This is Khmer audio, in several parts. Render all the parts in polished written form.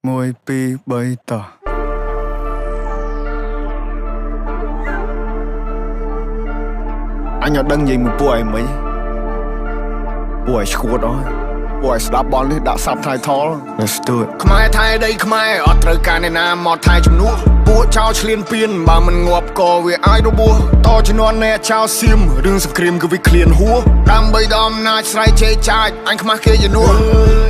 1 2 3តោះអញអត់ដឹងនិយាយមួយពួកឯងមិនពួកឯងឈួតអស់ពួកឯងស្ដាប់បលនេះដាក់ subtitle Let's do it ខ្មែរថៃដីខ្មែរអត់ត្រូវការអ្នកណាមកថៃជំនួសពួកចោលឆ្លៀនពៀនបើមិនងាប់ក៏វាអាចរបួសតជំនាន់អ្នកចោលសៀមរឿងសង្គ្រាមគឺវាឃ្លានហួរដើម្បីដល់អំណាចស្រ័យជេរចាចអញខ្មាស់គេជំនួស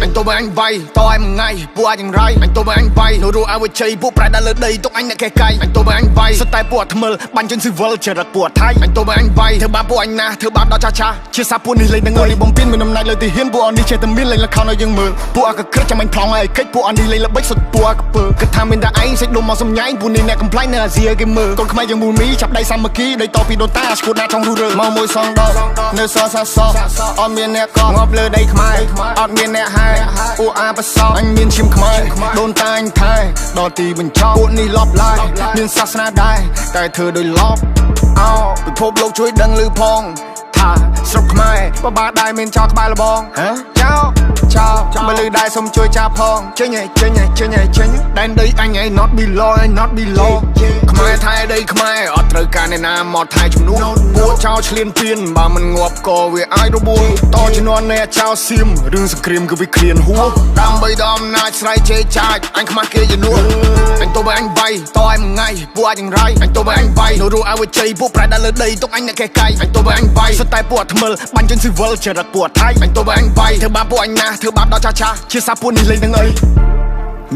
អញទៅអញវាយតឯមួយថ្ងៃពួកអាចយ៉ាងไรអញទៅអញវាយនោះអវជ័យពួកប្រែដល់លើដីទុកអញអ្នកកែកៃអញទៅអញវាយសុទ្ធតែពួកថ្មិលបាញ់ជើងស៊ីវិលចរិតពួកថៃអញទៅអញវាយធ្វើបាបពួកអញណាធ្វើបាបដល់ចាស់ជាសាពួកនេះលេងនឹងនេះបំពេញមានអំណាចលើទីហ៊ានពួកអននេះចេះតែមានលេងលខោឲ្យយើងមើលពួកអកក្រឹកចាំអញប្លង់ឲ្យកិច្ចពួកអននេះលេងល្បិចសុទ្ធពួកអកពើគិតថាមានតែឯងសេចដុំមកសំញ៉ៃពួកនេះអ្នកកំ នៅអាស៊ីគេមើលកូនខ្មែរយើងមូលមីចាប់ដៃសាមគ្គីដៃតពីដូនតាឈួតណាចង់រស់រើមកមួយសងដល់នៅសសសអត់មានអ្នកកងាប់លើដីខ្មែរអត់មានអ្នកហែពួកអាបសោអញមានឈាមខ្មែរដូនតាអញថែដល់ទីបញ្ចប់ពួកនេះលប់ឡាយមានសាសនាដែរតែធ្វើដោយលប់អោពិភពលោកជួយដឹងឮផងថាស្រុកខ្មែរបបាដែរមានចោលក្បែរលបងចោលមើលឮដែរសុំជួយចាប់ផងចេញដែនដីអញឯង not below ខ្មែរថៃដីខ្មែរអត់ត្រូវការអ្នកណាមកថៃជំនួសពួកចោលឆ្លៀនពៀនបើមិនងាប់ក៏វាអាចរបួសតជំនាន់អ្នកចោលសៀមរឿងសង្គ្រាមគឺវាឃ្លានហួរដើម្បីដល់អំណាចស្រ័យជេរចាចអញខ្មាស់គេជំនួសអញទៅអញវាយតឯមួយថ្ងៃពួកអាចយ៉ាងไรអញទៅអញវាយនោះអវជ័យពួកប្រែដល់លើដីទុកអញអ្នកកែកៃអញទៅអញវាយសុទ្ធតែពួកថ្មិលបាញ់ជើងស៊ីវិលចរិតពួកថៃអញទៅអញវាយធ្វើបាបពួកអញណាធ្វើបាបដល់ចាស់ជាសាពួកនេះលេងនឹងអី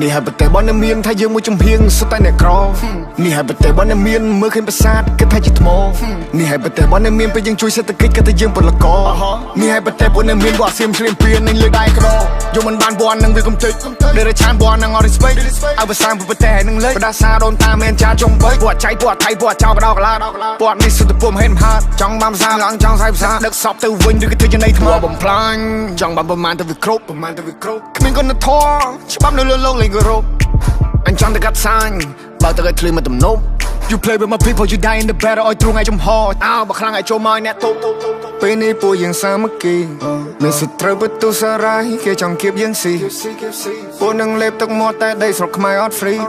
នេះហើយប្រទេសបនមានថាយើងមួយចំហៀងសុទ្ធតែអ្នកក្រនេះហើយប្រទេសបនមានមើលឃើញប្រាសាទគិតថាជាថ្មនេះហើយប្រទេសបនមានពេលយើងជួយសេដ្ឋកិច្ចគិតថាយើងពលករនេះហើយប្រទេសបនមានពួកអាសៀមឆ្លៀនពៀននឹងលើដៃក្រយកមិនបានបននឹងវាកំតិចដែលឆានបននឹងអត់ respect ឲ្យភាសាប្រទេសនឹងលេបដាសាដូនតាមានចាចុងបីពួកចៃពួកថៃពួកចោលបដោកឡាពួកនេះសុទ្ធតែពុំហេតុមហាចង់បានភាសាឡើងចង់សាយភាសាដឹកសពទៅវិញឬក៏ធ្វើចំណៃថ្មបំផ្លាញចង់បានប្រមាណទៅវាគ្រប់គ្មានគុណធម៌ច្បាប់នៅលើលោកអញចង់តែកាត់សាញ់បើទៅឲ្យឃ្លីមកទំនប់ You play with my people you die in the battle ឲ្យទ្រូងឲ្យចំហអើបើខ្លាំងឲ្យចូលមកអ្នកទូពេលនេះពួកយើងសាមគ្គីមានសត្រូវបន្ទុសារាយគេចង់គៀបយើងស៊ីពួកនឹងលេបទឹកមាត់តែដីស្រុកខ្មែរអត់ free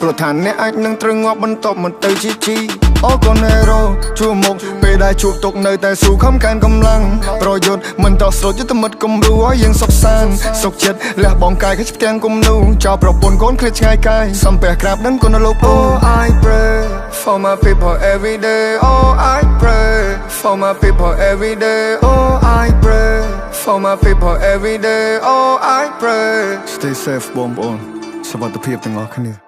ព្រោះថាអ្នកអាចនឹងត្រូវងាប់បន្ទាប់មកទៅជីអូកូនហេរ៉ូជួមុខពេលដែលជួបទុកនៅតែស៊ូខំកានកម្លាំងប្រយុទ្ធមិនតស្រុតយុទ្ធមិត្តគំរូឲ្យយើងសុខសាន្តសុខចិត្តលះបងកាយគេផ្ទាំងគំនូចោលប្រពន្ធកូនឃ្លាតឆ្ងាយកាយសំពះក្រាបនឹងគុណលោក Oh I pray for my people every day Oh I pray for my people every day Oh I pray for my people every day Oh I pray Stay safe បងប្អូនសុខភាពទាំងអស់គ្នា